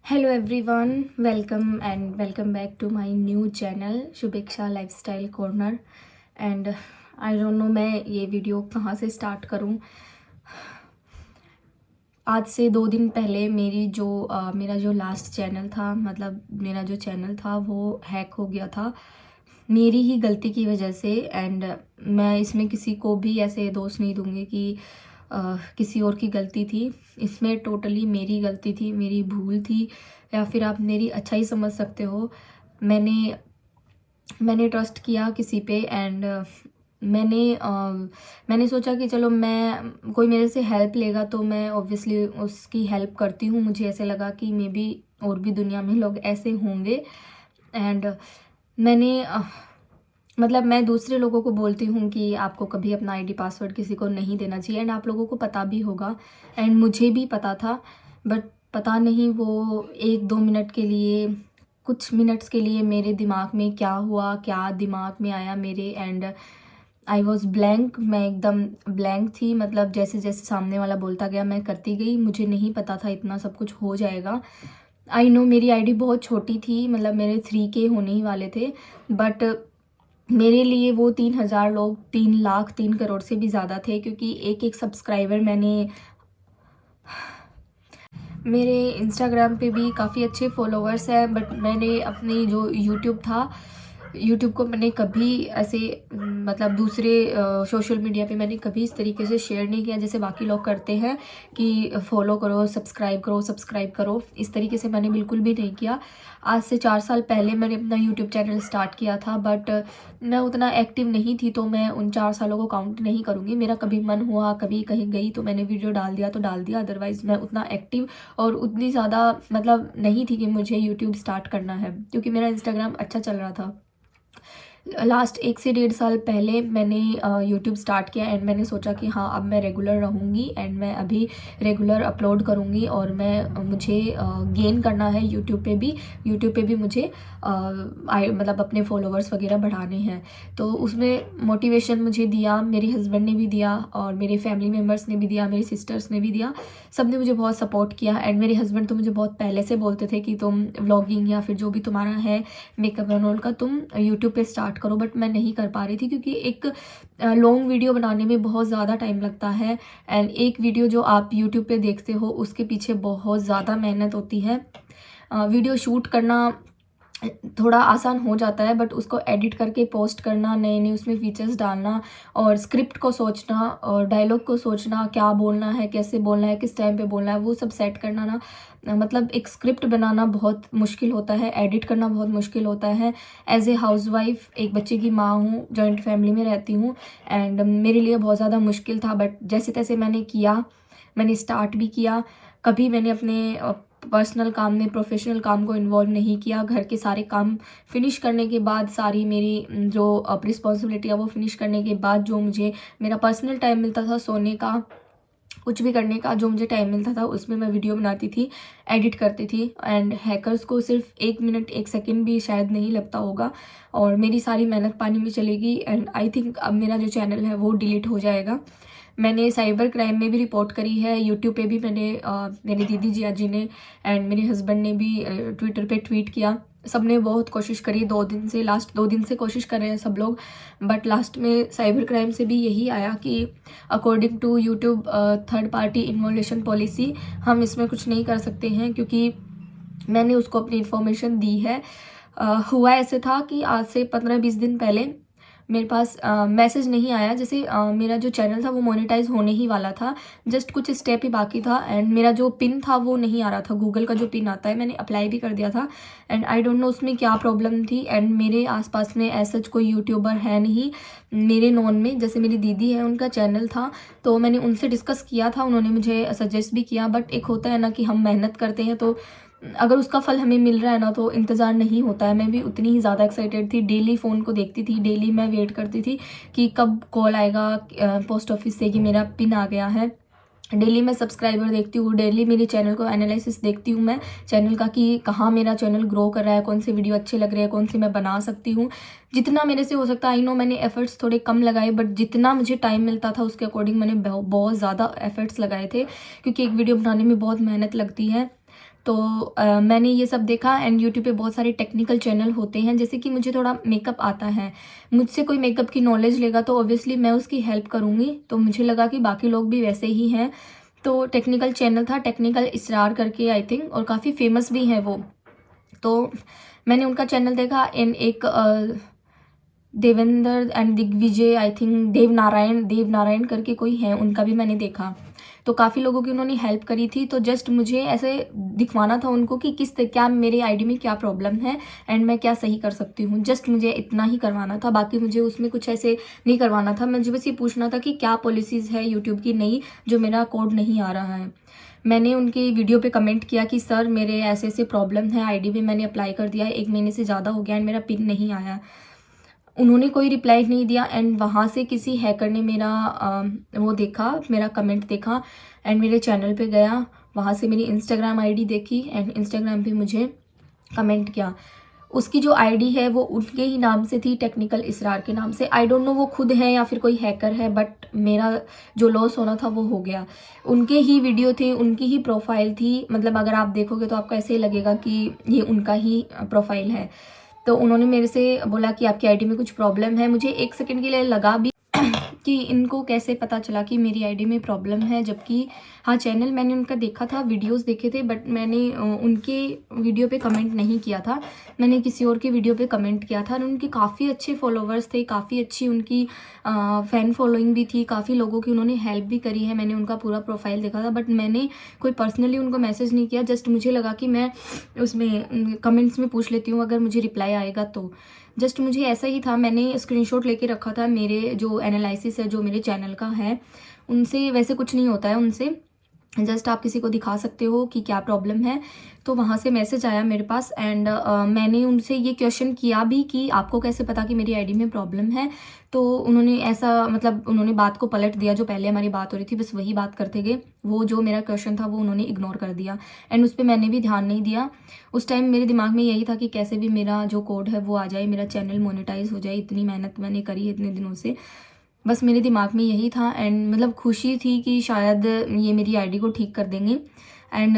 Hello everyone, welcome back to my new channel Shubheksha lifestyle corner. And I don't know मैं ये video कहाँ से start करूँ। आज से 2 दिन पहले मेरा जो लास्ट चैनल था, मतलब मेरा जो चैनल था वो हैक हो गया था मेरी ही गलती की वजह से। एंड मैं इसमें किसी को भी ऐसे दोष नहीं दूंगी कि किसी और की गलती थी। इसमें टोटली मेरी गलती थी, मेरी भूल थी, या फिर आप मेरी अच्छाई समझ सकते हो। मैंने ट्रस्ट किया किसी पे। एंड मैंने सोचा कि चलो मैं कोई मेरे से हेल्प लेगा तो मैं ऑब्वियसली उसकी हेल्प करती हूँ। मुझे ऐसे लगा कि मे बी और भी दुनिया में लोग ऐसे होंगे। एंड मैंने मतलब मैं दूसरे लोगों को बोलती हूँ कि आपको कभी अपना आईडी पासवर्ड किसी को नहीं देना चाहिए। एंड आप लोगों को पता भी होगा, एंड मुझे भी पता था। बट पता नहीं वो 1-2 मिनट के लिए, कुछ मिनट्स के लिए मेरे दिमाग में क्या हुआ, क्या दिमाग में आया मेरे। एंड आई वॉज ब्लैंक, मैं एकदम ब्लैंक थी। मतलब जैसे जैसे सामने वाला बोलता गया मैं करती गई। मुझे नहीं पता था इतना सब कुछ हो जाएगा। आई नो मेरी आईडी बहुत छोटी थी, मतलब मेरे 3K होने ही वाले थे। बट मेरे लिए वो 3,000 लोग 3 लाख 3 करोड़ से भी ज़्यादा थे, क्योंकि एक एक सब्सक्राइबर मेरे इंस्टाग्राम पे भी काफ़ी अच्छे फॉलोअर्स हैं। बट मैंने अपनी जो यूट्यूब को मैंने कभी ऐसे मतलब दूसरे सोशल मीडिया पे मैंने कभी इस तरीके से शेयर नहीं किया जैसे बाकी लोग करते हैं कि फॉलो करो, सब्सक्राइब करो। इस तरीके से मैंने बिल्कुल भी नहीं किया। आज से 4 साल पहले मैंने अपना यूट्यूब चैनल स्टार्ट किया था, बट मैं उतना एक्टिव नहीं थी, तो मैं उन 4 सालों को काउंट नहीं करूँगी। मेरा कभी मन हुआ, कभी कहीं गई तो मैंने वीडियो डाल दिया तो डाल दिया। अदरवाइज़ मैं उतना एक्टिव और उतनी ज़्यादा मतलब नहीं थी कि मुझे यूट्यूब स्टार्ट करना है, क्योंकि मेरा इंस्टाग्राम अच्छा चल रहा था। लास्ट 1 से 1.5 साल पहले मैंने यूट्यूब स्टार्ट किया। एंड मैंने सोचा कि हाँ अब मैं रेगुलर रहूँगी, एंड मैं अभी रेगुलर अपलोड करूँगी। और मुझे गेन करना है यूट्यूब पे भी मुझे मतलब अपने फॉलोअर्स वगैरह बढ़ाने हैं। तो उसमें मोटिवेशन मुझे दिया मेरे हस्बैंड ने भी दिया, और मेरे फैमिली मेम्बर्स ने भी दिया, मेरी सिस्टर्स ने भी दिया। सब ने मुझे बहुत सपोर्ट किया। एंड मेरे हस्बैंड तो मुझे बहुत पहले से बोलते थे कि तुम व्लॉगिंग या फिर जो भी तुम्हारा है मेकअप एंड ऑल का, तुम यूट्यूब पे स्टार्ट करो। बट मैं नहीं कर पा रही थी, क्योंकि एक लॉन्ग वीडियो बनाने में बहुत ज़्यादा टाइम लगता है। एंड एक वीडियो जो आप यूट्यूब पे देखते हो उसके पीछे बहुत ज़्यादा मेहनत होती है। वीडियो शूट करना थोड़ा आसान हो जाता है, बट उसको एडिट करके पोस्ट करना, नए नए उसमें फीचर्स डालना, और स्क्रिप्ट को सोचना, और डायलॉग को सोचना, क्या बोलना है, कैसे बोलना है, किस टाइम पे बोलना है, वो सब सेट करना ना, मतलब एक स्क्रिप्ट बनाना बहुत मुश्किल होता है, एडिट करना बहुत मुश्किल होता है। एज ए हाउसवाइफ, एक बच्चे की माँ हूँ, जॉइंट फैमिली में रहती हूँ। एंड मेरे लिए बहुत ज़्यादा मुश्किल था, बट जैसे तैसे मैंने किया, मैंने स्टार्ट भी किया। कभी मैंने अपने पर्सनल काम में, प्रोफेशनल काम को इन्वॉल्व नहीं किया। घर के सारे काम फिनिश करने के बाद, सारी मेरी जो रिस्पॉन्सिबिलिटी है वो फिनिश करने के बाद, जो मुझे मेरा पर्सनल टाइम मिलता था सोने का, कुछ भी करने का जो मुझे टाइम मिलता था, उसमें मैं वीडियो बनाती थी, एडिट करती थी। एंड हैकर्स को सिर्फ 1 मिनट 1 सेकंड भी शायद नहीं लगता होगा, और मेरी सारी मेहनत पानी में चलेगी। एंड आई थिंक अब मेरा जो चैनल है वो डिलीट हो जाएगा। मैंने साइबर क्राइम में भी रिपोर्ट करी है, यूट्यूब पे भी मैंने मेरी दीदी जिया जी ने एंड मेरे हस्बैंड ने भी ट्विटर पे ट्वीट किया। सबने बहुत कोशिश करी, 2 दिन से, लास्ट 2 दिन से कोशिश कर रहे हैं सब लोग। बट लास्ट में साइबर क्राइम से भी यही आया कि according to YouTube third party involution policy, हम इसमें कुछ नहीं कर सकते हैं, क्योंकि मैंने उसको अपनी इन्फॉर्मेशन दी है। हुआ ऐसे था कि आज से 15-20 दिन पहले मेरे पास मैसेज नहीं आया। जैसे मेरा जो चैनल था वो मोनेटाइज होने ही वाला था, जस्ट कुछ स्टेप ही बाकी था। एंड मेरा जो पिन था वो नहीं आ रहा था, गूगल का जो पिन आता है, मैंने अप्लाई भी कर दिया था। एंड आई डोंट नो उसमें क्या प्रॉब्लम थी। एंड मेरे आसपास में ऐसा कोई यूट्यूबर है नहीं मेरे नॉन में। जैसे मेरी दीदी है, उनका चैनल था, तो मैंने उनसे डिस्कस किया था, उन्होंने मुझे सजेस्ट भी किया। बट एक होता है ना कि हम मेहनत करते हैं, तो अगर उसका फल हमें मिल रहा है ना, तो इंतज़ार नहीं होता है। मैं भी उतनी ही ज़्यादा एक्साइटेड थी, डेली फ़ोन को देखती थी, डेली मैं वेट करती थी कि कब कॉल आएगा पोस्ट ऑफिस से कि मेरा पिन आ गया है। डेली मैं सब्सक्राइबर देखती हूँ, डेली मेरे चैनल को एनालिसिस देखती हूँ मैं चैनल का, कि कहाँ मेरा चैनल ग्रो कर रहा है, कौन से वीडियो अच्छे लग रहे हैं, कौन से मैं बना सकती हूँ। जितना मेरे से हो सकता है, आई नो मैंने एफर्ट्स थोड़े कम लगाए, बट जितना मुझे टाइम मिलता था उसके अकॉर्डिंग मैंने बहुत ज़्यादा एफर्ट्स लगाए थे, क्योंकि एक वीडियो बनाने में बहुत मेहनत लगती है। तो मैंने ये सब देखा एंड यूट्यूब पे बहुत सारे टेक्निकल चैनल होते हैं, जैसे कि मुझे थोड़ा मेकअप आता है, मुझसे कोई मेकअप की नॉलेज लेगा तो ऑब्वियसली मैं उसकी हेल्प करूँगी। तो मुझे लगा कि बाकी लोग भी वैसे ही हैं, तो टेक्निकल चैनल था, टेक्निकल इसरार करके आई थिंक, और काफ़ी फेमस भी हैं वो। तो मैंने उनका चैनल देखा एंड एक Devendra and Digvijay, I think Dev Narayan करके कोई है, उनका भी मैंने देखा। तो काफ़ी लोगों की उन्होंने हेल्प करी थी। तो जस्ट मुझे ऐसे दिखवाना था उनको कि क्या मेरे आईडी में क्या प्रॉब्लम है एंड मैं क्या सही कर सकती हूँ, जस्ट मुझे इतना ही करवाना था। बाकी मुझे उसमें कुछ ऐसे नहीं करवाना था, मुझे बस ये पूछना था कि क्या पॉलिसीज़ है यूट्यूब की नई जो मेरा कोड नहीं आ रहा है। मैंने उनके वीडियो पे कमेंट किया कि सर मेरे ऐसे ऐसे प्रॉब्लम है, आईडी में मैंने अप्लाई कर दिया है, 1 महीने से ज़्यादा हो गया एंड मेरा पिन नहीं आया। उन्होंने कोई रिप्लाई नहीं दिया एंड वहाँ से किसी हैकर ने मेरा वो देखा, मेरा कमेंट देखा एंड मेरे चैनल पे गया, वहाँ से मेरी इंस्टाग्राम आईडी देखी एंड इंस्टाग्राम पे मुझे कमेंट किया। उसकी जो आईडी है वो उनके ही नाम से थी, टेक्निकल इसरार के नाम से। आई डोंट नो वो खुद है या फिर कोई हैकर है, बट मेरा जो लॉस होना था वो हो गया। उनके ही वीडियो थे, उनकी ही प्रोफाइल थी, मतलब अगर आप देखोगे तो आपको ऐसे ही लगेगा कि ये उनका ही प्रोफाइल है। तो उन्होंने मेरे से बोला कि आपकी आईडी में कुछ प्रॉब्लम है। मुझे 1 सेकंड के लिए लगा भी कि इनको कैसे पता चला कि मेरी आईडी में प्रॉब्लम है, जबकि हाँ चैनल मैंने उनका देखा था, वीडियोस देखे थे, बट मैंने उनके वीडियो पे कमेंट नहीं किया था, मैंने किसी और के वीडियो पे कमेंट किया था। और उनके काफ़ी अच्छे फॉलोवर्स थे, काफ़ी अच्छी उनकी फ़ैन फॉलोइंग भी थी, काफ़ी लोगों की उन्होंने हेल्प भी करी है। मैंने उनका पूरा प्रोफाइल देखा था, बट मैंने कोई पर्सनली उनको मैसेज नहीं किया। जस्ट मुझे लगा कि मैं उसमें कमेंट्स में पूछ लेती हूँ, अगर मुझे रिप्लाई आएगा तो। जस्ट मुझे ऐसा ही था, मैंने स्क्रीनशॉट लेके रखा था। मेरे जो एनालिसिस है जो मेरे चैनल का है उनसे वैसे कुछ नहीं होता है, उनसे जस्ट आप किसी को दिखा सकते हो कि क्या प्रॉब्लम है। तो वहाँ से मैसेज आया मेरे पास एंड मैंने उनसे ये क्वेश्चन किया भी कि आपको कैसे पता कि मेरी आईडी में प्रॉब्लम है। तो उन्होंने ऐसा मतलब उन्होंने बात को पलट दिया, जो पहले हमारी बात हो रही थी बस वही बात करते गए। वो जो मेरा क्वेश्चन था वो उन्होंने इग्नोर कर दिया एंड उस पर मैंने भी ध्यान नहीं दिया। उस टाइम मेरे दिमाग में यही था कि कैसे भी मेरा जो कोड है वो आ जाए, मेरा चैनल मोनेटाइज हो जाए। इतनी मेहनत मैंने करी है इतने दिनों से, बस मेरे दिमाग में यही था एंड मतलब खुशी थी कि शायद ये मेरी आईडी को ठीक कर देंगे। एंड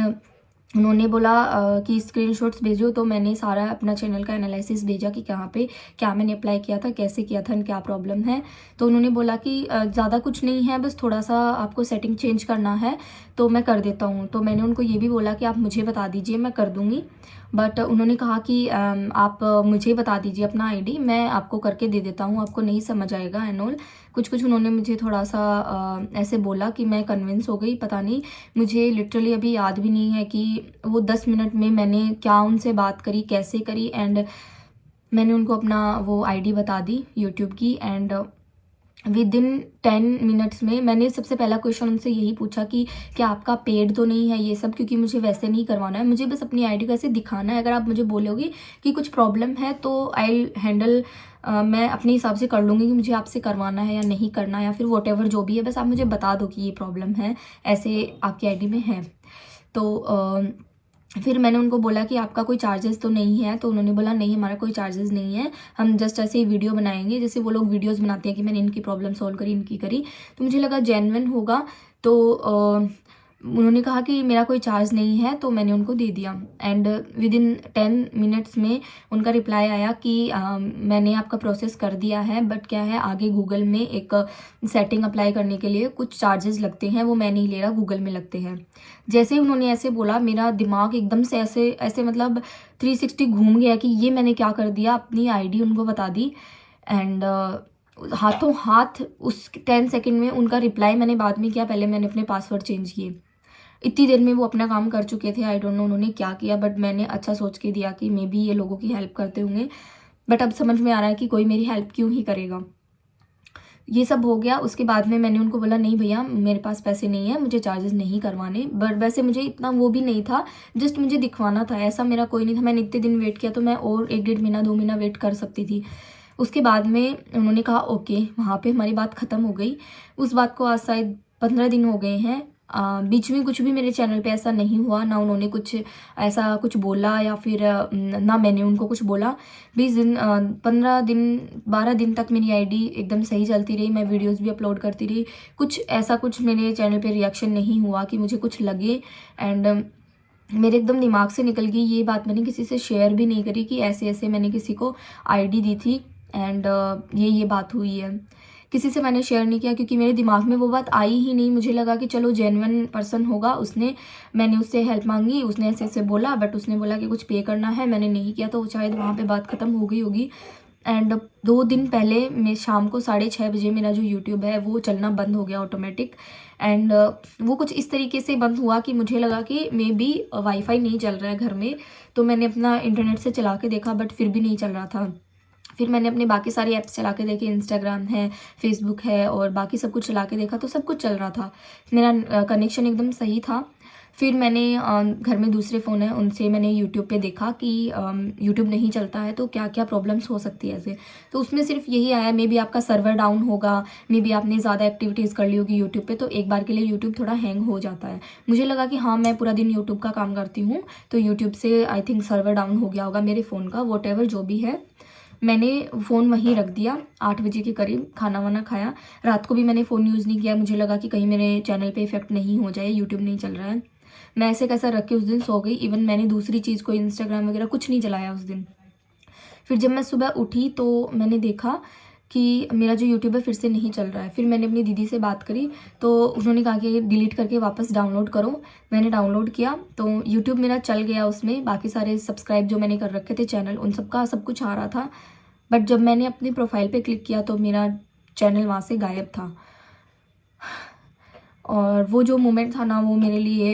उन्होंने बोला कि स्क्रीनशॉट्स भेजो, तो मैंने सारा अपना चैनल का एनालिसिस भेजा कि कहाँ पे क्या मैंने अप्लाई किया था, कैसे किया था, क्या प्रॉब्लम है। तो उन्होंने बोला कि ज़्यादा कुछ नहीं है, बस थोड़ा सा आपको सेटिंग चेंज करना है तो मैं कर देता हूँ। तो मैंने उनको ये भी बोला कि आप मुझे बता दीजिए, मैं कर दूँगी। बट उन्होंने कहा कि आप मुझे बता दीजिए अपना आईडी, मैं आपको करके दे देता हूँ, आपको नहीं समझ आएगा एंड ऑल। कुछ उन्होंने मुझे थोड़ा सा ऐसे बोला कि मैं कन्विंस हो गई। पता नहीं, मुझे लिटरली अभी याद भी नहीं है कि वो 10 मिनट में मैंने क्या उनसे बात करी, कैसे करी। एंड मैंने उनको अपना वो आईडी बता दी यूट्यूब की एंड विद इन 10 मिनट्स में मैंने सबसे पहला क्वेश्चन उनसे यही पूछा कि क्या आपका पेड तो नहीं है ये सब, क्योंकि मुझे वैसे नहीं करवाना है, मुझे बस अपनी आईडी को ऐसे दिखाना है। अगर आप मुझे बोलोगे कि कुछ प्रॉब्लम है तो आई हैंडल, मैं अपने हिसाब से कर लूँगी कि मुझे आपसे करवाना है या नहीं करना, या फिर वॉटेवर जो भी है, बस आप मुझे बता दो कि ये प्रॉब्लम है, ऐसे आपकी आईडी में है। तो फिर मैंने उनको बोला कि आपका कोई चार्जेस तो नहीं है। तो उन्होंने बोला नहीं, हमारा कोई चार्जेस नहीं है, हम जस्ट ऐसे ही वीडियो बनाएंगे जैसे वो लोग वीडियोस बनाते हैं कि मैंने इनकी प्रॉब्लम सॉल्व करी, इनकी करी। तो मुझे लगा जेन्युइन होगा। तो उन्होंने कहा कि मेरा कोई चार्ज नहीं है, तो मैंने उनको दे दिया एंड विद इन 10 मिनट्स में उनका रिप्लाई आया कि मैंने आपका प्रोसेस कर दिया है, बट क्या है आगे गूगल में एक सेटिंग अप्लाई करने के लिए कुछ चार्जेस लगते हैं, वो मैं नहीं ले रहा, गूगल में लगते हैं। जैसे ही उन्होंने ऐसे बोला मेरा दिमाग एकदम से ऐसे ऐसे मतलब 360 घूम गया कि ये मैंने क्या कर दिया, अपनी आईडी उनको बता दी। एंड हाथों हाथ उस 10 सेकंड में उनका रिप्लाई मैंने बाद में किया, पहले मैंने अपने पासवर्ड चेंज किए। इतनी देर में वो अपना काम कर चुके थे। आई डोंट नो उन्होंने क्या किया, बट मैंने अच्छा सोच के दिया कि मे बी ये लोगों की हेल्प करते होंगे। बट अब समझ में आ रहा है कि कोई मेरी हेल्प क्यों ही करेगा। ये सब हो गया। उसके बाद में मैंने उनको बोला नहीं भैया मेरे पास पैसे नहीं है, मुझे चार्जेस नहीं करवाने। बट वैसे मुझे इतना वो भी नहीं था, जस्ट मुझे दिखवाना था, ऐसा मेरा कोई नहीं था। मैंने इतने दिन वेट किया तो मैं और 1-1.5 महीना 2 महीना वेट कर सकती थी। उसके बाद में उन्होंने कहा ओके, वहाँ पे हमारी बात ख़त्म हो गई। उस बात को आज शायद 15 दिन हो गए हैं। बीच में कुछ भी मेरे चैनल पे ऐसा नहीं हुआ, ना उन्होंने कुछ ऐसा कुछ बोला या फिर ना मैंने उनको कुछ बोला। 20 दिन 15 दिन 12 दिन तक मेरी आईडी एकदम सही चलती रही, मैं वीडियोस भी अपलोड करती रही। कुछ ऐसा कुछ मेरे चैनल पे रिएक्शन नहीं हुआ कि मुझे कुछ लगे। एंड मेरे एकदम दिमाग से निकल गई। ये बात मैंने किसी से शेयर भी नहीं करी कि ऐसे ऐसे मैंने किसी को आईडी दी थी एंड ये बात हुई है। किसी से मैंने शेयर नहीं किया क्योंकि मेरे दिमाग में वो बात आई ही नहीं। मुझे लगा कि चलो जेन्युइन पर्सन होगा, मैंने उससे हेल्प मांगी, उसने ऐसे ऐसे बोला, बट उसने बोला कि कुछ पे करना है, मैंने नहीं किया, तो शायद वहाँ पे बात ख़त्म हो गई होगी। एंड 2 दिन पहले मैं शाम को 6:30 बजे मेरा जो यूट्यूब है वो चलना बंद हो गया ऑटोमेटिक। एंड वो कुछ इस तरीके से बंद हुआ कि मुझे लगा कि मे बी वाईफाई नहीं चल रहा है घर में, तो मैंने अपना इंटरनेट से चला के देखा बट फिर भी नहीं चल रहा था। फिर मैंने अपने बाकी सारे ऐप्स चला के देखे, इंस्टाग्राम है, फेसबुक है और बाकी सब कुछ चला के देखा तो सब कुछ चल रहा था, मेरा कनेक्शन एकदम सही था। फिर मैंने घर में दूसरे फ़ोन है उनसे मैंने यूट्यूब पे देखा कि यूट्यूब नहीं चलता है तो क्या क्या प्रॉब्लम्स हो सकती है ऐसे। तो उसमें सिर्फ यही आया, मे बी आपका सर्वर डाउन होगा, मे बी आपने ज़्यादा एक्टिविटीज़ कर ली होगी यूट्यूब पे, तो एक बार के लिए यूट्यूब थोड़ा हैंग हो जाता है। मुझे लगा कि हाँ मैं पूरा दिन यूट्यूब का काम करती हूँ तो यूट्यूब से आई थिंक सर्वर डाउन हो गया होगा मेरे फ़ोन का, वॉट जो भी है। मैंने फ़ोन वहीं रख दिया 8 बजे के करीब, खाना वाना खाया। रात को भी मैंने फ़ोन यूज़ नहीं किया, मुझे लगा कि कहीं मेरे चैनल पे इफेक्ट नहीं हो जाए, यूट्यूब नहीं चल रहा है। मैं ऐसे कैसा रख के उस दिन सो गई। इवन मैंने दूसरी चीज़ को इंस्टाग्राम वगैरह कुछ नहीं चलाया उस दिन। फिर जब मैं सुबह उठी तो मैंने देखा कि मेरा जो यूट्यूब है फिर से नहीं चल रहा है। फिर मैंने अपनी दीदी से बात करी तो उन्होंने कहा कि डिलीट करके वापस डाउनलोड करो। मैंने डाउनलोड किया तो यूट्यूब मेरा चल गया, उसमें बाकी सारे सब्सक्राइब जो मैंने कर रखे थे चैनल उन सबका सब कुछ आ रहा था। बट जब मैंने अपनी प्रोफाइल पे क्लिक किया तो मेरा चैनल वहाँ से गायब था। और वो जो मोमेंट था ना वो मेरे लिए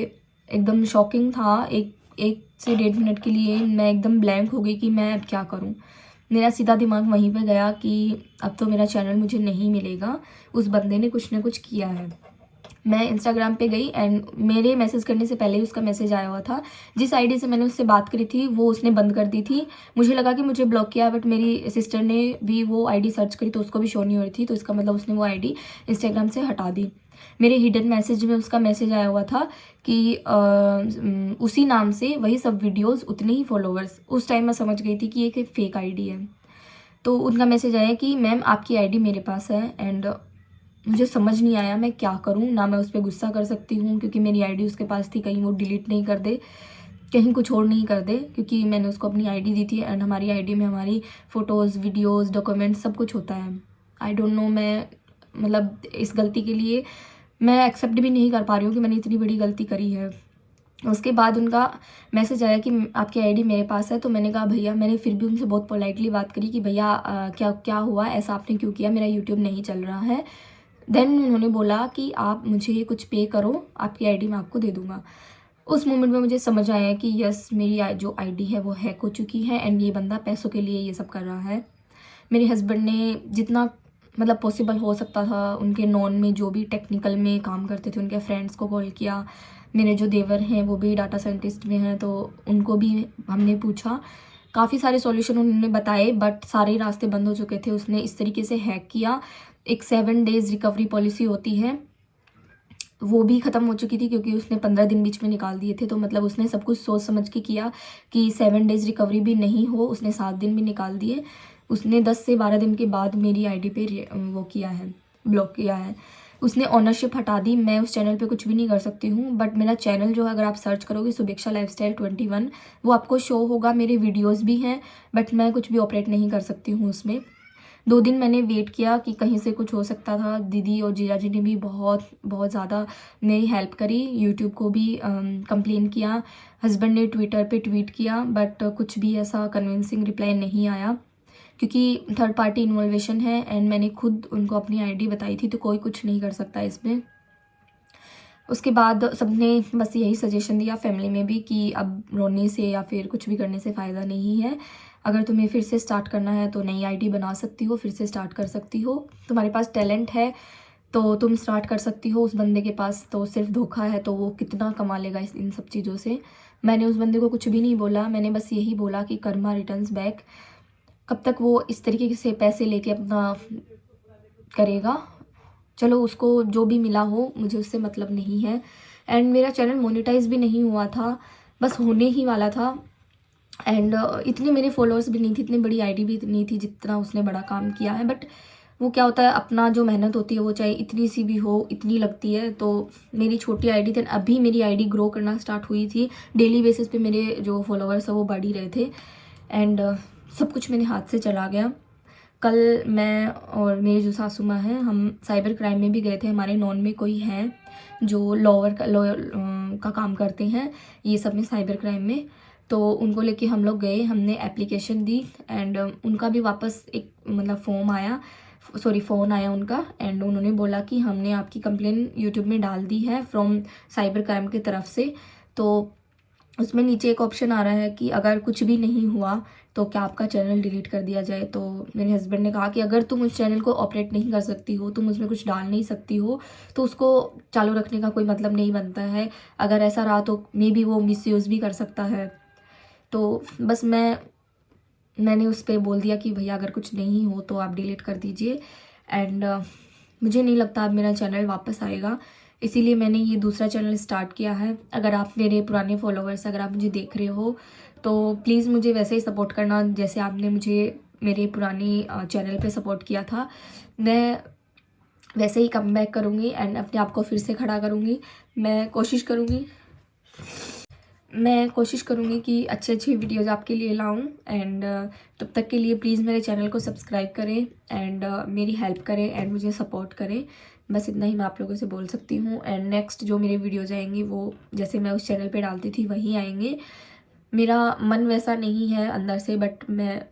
एकदम शॉकिंग था। एक से 1.5 मिनट के लिए मैं एकदम ब्लैंक हो गई कि मैं अब क्या करूं। मेरा सीधा दिमाग वहीं पे गया कि अब तो मेरा चैनल मुझे नहीं मिलेगा, उस बंदे ने कुछ ना कुछ किया है। मैं इंस्टाग्राम पे गई एंड मेरे मैसेज करने से पहले ही उसका मैसेज आया हुआ था। जिस आईडी से मैंने उससे बात करी थी वो उसने बंद कर दी थी। मुझे लगा कि मुझे ब्लॉक किया, बट मेरी सिस्टर ने भी वो आईडी सर्च करी तो उसको भी शो नहीं हो रही थी, तो इसका मतलब उसने वो आईडी इंस्टाग्राम से हटा दी। मेरे हिडन मैसेज में उसका मैसेज आया हुआ था कि उसी नाम से वही सब वीडियोस, उतने ही फॉलोअर्स। उस टाइम मैं समझ गई थी कि ये एक फेक आईडी है। तो उनका मैसेज आया कि मैम आपकी आईडी मेरे पास है। एंड मुझे समझ नहीं आया मैं क्या करूं, ना मैं उस पर गुस्सा कर सकती हूँ क्योंकि मेरी आईडी उसके पास थी, कहीं वो डिलीट नहीं कर दे, कहीं कुछ और नहीं कर दे, क्योंकि मैंने उसको अपनी आईडी दी थी एंड हमारी आईडी में हमारी फ़ोटोज़, वीडियोज़, डॉक्यूमेंट्स सब कुछ होता है। आई डोंट नो, मैं मतलब इस गलती के लिए मैं एक्सेप्ट भी नहीं कर पा रही हूँ कि मैंने इतनी बड़ी गलती करी है। उसके बाद उनका मैसेज आया कि आपकी आईडी मेरे पास है। तो मैंने कहा भैया, मैंने फिर भी उनसे बहुत पोलाइटली बात करी कि भैया क्या क्या हुआ, ऐसा आपने क्यों किया, मेरा यूट्यूब नहीं चल रहा है। देन उन्होंने बोला कि आप मुझे कुछ पे करो, आपकी आईडी मैं आपको दे दूँगा। उस मोमेंट में मुझे समझ आया कि यस, मेरी जो आईडी है वो हैक हो चुकी है एंड ये बंदा पैसों के लिए ये सब कर रहा है। मेरे हस्बैंड ने जितना मतलब पॉसिबल हो सकता था, उनके नॉन में जो भी टेक्निकल में काम करते थे उनके फ्रेंड्स को कॉल किया। मेरे जो देवर हैं वो भी डाटा साइंटिस्ट में हैं तो उनको भी हमने पूछा। काफ़ी सारे सॉल्यूशन उन्होंने बताए बट सारे रास्ते बंद हो चुके थे। उसने इस तरीके से हैक किया। एक 7 डेज़ रिकवरी पॉलिसी होती है, वो भी ख़त्म हो चुकी थी क्योंकि उसने 15 दिन बीच में निकाल दिए थे। तो मतलब उसने सब कुछ सोच समझ के किया कि 7 डेज़ रिकवरी भी नहीं हो, उसने 7 दिन भी निकाल दिए। उसने 10 से 12 दिन के बाद मेरी आईडी पे वो किया है, ब्लॉक किया है। उसने ओनरशिप हटा दी। मैं उस चैनल पे कुछ भी नहीं कर सकती हूँ, बट मेरा चैनल जो है अगर आप सर्च करोगे सुभिक्षा लाइफस्टाइल 21 वो आपको शो होगा। मेरे वीडियोज़ भी हैं बट मैं कुछ भी ऑपरेट नहीं कर सकती हूँ उसमें। 2 दिन मैंने वेट किया कि कहीं से कुछ हो सकता था। दीदी और जीजा जी ने भी बहुत बहुत ज़्यादा मेरी हेल्प करी। यूट्यूब को भी कंप्लेन किया, हस्बैंड ने ट्विटर पे ट्वीट किया बट कुछ भी ऐसा कन्विंसिंग रिप्लाई नहीं आया क्योंकि थर्ड पार्टी इन्वॉल्वेशन है एंड मैंने खुद उनको अपनी आईडी बताई थी तो कोई कुछ नहीं कर सकता इसमें। उसके बाद सबने बस यही सजेशन दिया फैमिली में भी कि अब रोने से या फिर कुछ भी करने से फ़ायदा नहीं है। अगर तुम्हें फिर से स्टार्ट करना है तो नई आईडी बना सकती हो, फिर से स्टार्ट कर सकती हो। तुम्हारे पास टैलेंट है तो तुम स्टार्ट कर सकती हो। उस बंदे के पास तो सिर्फ धोखा है तो वो कितना कमा लेगा इन सब चीज़ों से। मैंने उस बंदे को कुछ भी नहीं बोला, मैंने बस यही बोला कि कर्मा रिटर्न्स बैक। कब तक वो इस तरीके से पैसे लेके अपना करेगा, चलो उसको जो भी मिला हो, मुझे उससे मतलब नहीं है। एंड मेरा चैनल मोनेटाइज भी नहीं हुआ था, बस होने ही वाला था। एंड इतने मेरे फॉलोअर्स भी नहीं थे, इतनी बड़ी आईडी भी नहीं थी जितना उसने बड़ा काम किया है। बट वो क्या होता है, अपना जो मेहनत होती है वो चाहे इतनी सी भी हो, इतनी लगती है। तो मेरी छोटी आईडी थी, अभी मेरी आईडी ग्रो करना स्टार्ट हुई थी। डेली बेसिस पे मेरे जो फॉलोअर्स हैं वो बढ़ ही रहे थे एंड सब कुछ मेरे हाथ से चला गया। कल मैं और मेरी जो सासू माँ हैं, हम साइबर क्राइम में भी गए थे। हमारे नॉन में कोई हैं जो लॉयर का काम करते हैं ये सब में, साइबर क्राइम में। तो उनको लेके हम लोग गए, हमने एप्लीकेशन दी एंड उनका भी वापस एक मतलब फ़ोन आया उनका एंड उन्होंने बोला कि हमने आपकी कंप्लेन यूट्यूब में डाल दी है फ्रॉम साइबर क्राइम की तरफ से। तो उसमें नीचे एक ऑप्शन आ रहा है कि अगर कुछ भी नहीं हुआ तो क्या आपका चैनल डिलीट कर दिया जाए। तो मेरे हस्बैंड ने कहा कि अगर तुम उस चैनल को ऑपरेट नहीं कर सकती हो, तुम उसमें कुछ डाल नहीं सकती हो, तो उसको चालू रखने का कोई मतलब नहीं बनता है। अगर ऐसा रहा तो मे बी वो मिसयूज़ भी कर सकता है। तो बस मैंने उस पर बोल दिया कि भैया अगर कुछ नहीं हो तो आप डिलीट कर दीजिए एंड मुझे नहीं लगता अब मेरा चैनल वापस आएगा, इसीलिए मैंने ये दूसरा चैनल स्टार्ट किया है। अगर आप मेरे पुराने फॉलोअर्स, अगर आप मुझे देख रहे हो तो प्लीज़ मुझे वैसे ही सपोर्ट करना जैसे आपने मुझे मेरे पुरानी चैनल पे सपोर्ट किया था। मैं वैसे ही कम बैक करूँगी एंड अपने आप को फिर से खड़ा करूँगी। मैं कोशिश करूँगी कि अच्छी वीडियोज़ आपके लिए लाऊं एंड तब तक के लिए प्लीज़ मेरे चैनल को सब्सक्राइब करें एंड मेरी हेल्प करें एंड मुझे सपोर्ट करें। बस इतना ही मैं आप लोगों से बोल सकती हूँ एंड नेक्स्ट जो मेरे वीडियोज़ आएंगी वो जैसे मैं उस चैनल पे डालती थी वहीं आएंगे। मेरा मन वैसा नहीं है अंदर से, बट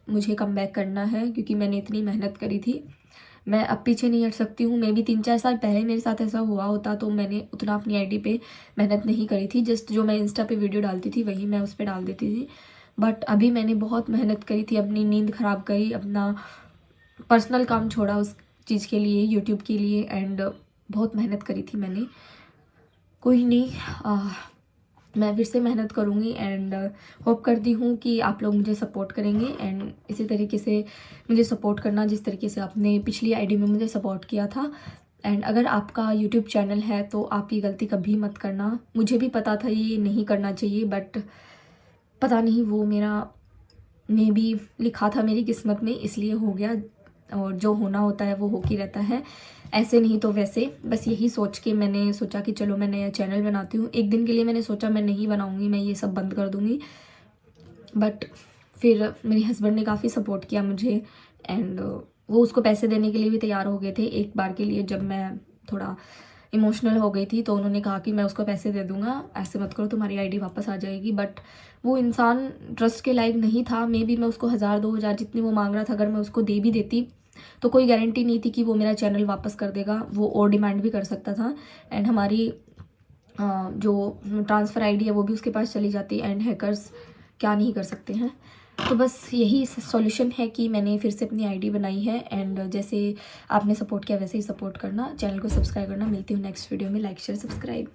मुझे कम बैक करना है क्योंकि मैंने इतनी मेहनत करी थी। मैं अब पीछे नहीं हट सकती हूँ। मे बी 3-4 साल पहले मेरे साथ ऐसा हुआ होता तो मैंने उतना अपनी आईडी पे मेहनत नहीं करी थी। जस्ट जो मैं इंस्टा पे वीडियो डालती थी वही मैं उस पर डाल देती थी। बट अभी मैंने बहुत मेहनत करी थी, अपनी नींद ख़राब करी, अपना पर्सनल काम छोड़ा उस चीज़ के लिए, यूट्यूब के लिए एंड बहुत मेहनत करी थी मैंने। कोई नहीं, मैं फिर से मेहनत करूँगी एंड होप करती हूँ कि आप लोग मुझे सपोर्ट करेंगे एंड इसी तरीके से मुझे सपोर्ट करना जिस तरीके से आपने पिछली आईडी में मुझे सपोर्ट किया था। एंड अगर आपका यूट्यूब चैनल है तो आप ये गलती कभी मत करना। मुझे भी पता था ये नहीं करना चाहिए, बट पता नहीं वो मेरा मे बी लिखा था मेरी किस्मत में, इसलिए हो गया। और जो होना होता है वो हो के रहता है, ऐसे नहीं तो वैसे। बस यही सोच के मैंने सोचा कि चलो मैं नया चैनल बनाती हूँ। एक दिन के लिए मैंने सोचा मैं नहीं बनाऊँगी, मैं ये सब बंद कर दूँगी, बट फिर मेरे हस्बैंड ने काफ़ी सपोर्ट किया मुझे एंड वो उसको पैसे देने के लिए भी तैयार हो गए थे। एक बार के लिए जब मैं थोड़ा इमोशनल हो गई थी तो उन्होंने कहा कि मैं उसको पैसे दे दूँगा, ऐसे मत करो, तुम्हारी आईडी वापस आ जाएगी। बट वो इंसान ट्रस्ट के लायक नहीं था। मे बी मैं उसको 1000-2000 जितनी वो मांग रहा था, अगर मैं उसको दे भी देती तो कोई गारंटी नहीं थी कि वो मेरा चैनल वापस कर देगा। वो और डिमांड भी कर सकता था एंड हमारी जो ट्रांसफ़र आईडी है वो भी उसके पास चली जाती एंड हैकर्स क्या नहीं कर सकते हैं। तो बस यही सॉल्यूशन है कि मैंने फिर से अपनी आईडी बनाई है एंड जैसे आपने सपोर्ट किया वैसे ही सपोर्ट करना, चैनल को सब्सक्राइब करना। मिलती हूँ नेक्स्ट वीडियो में। Like share subscribe.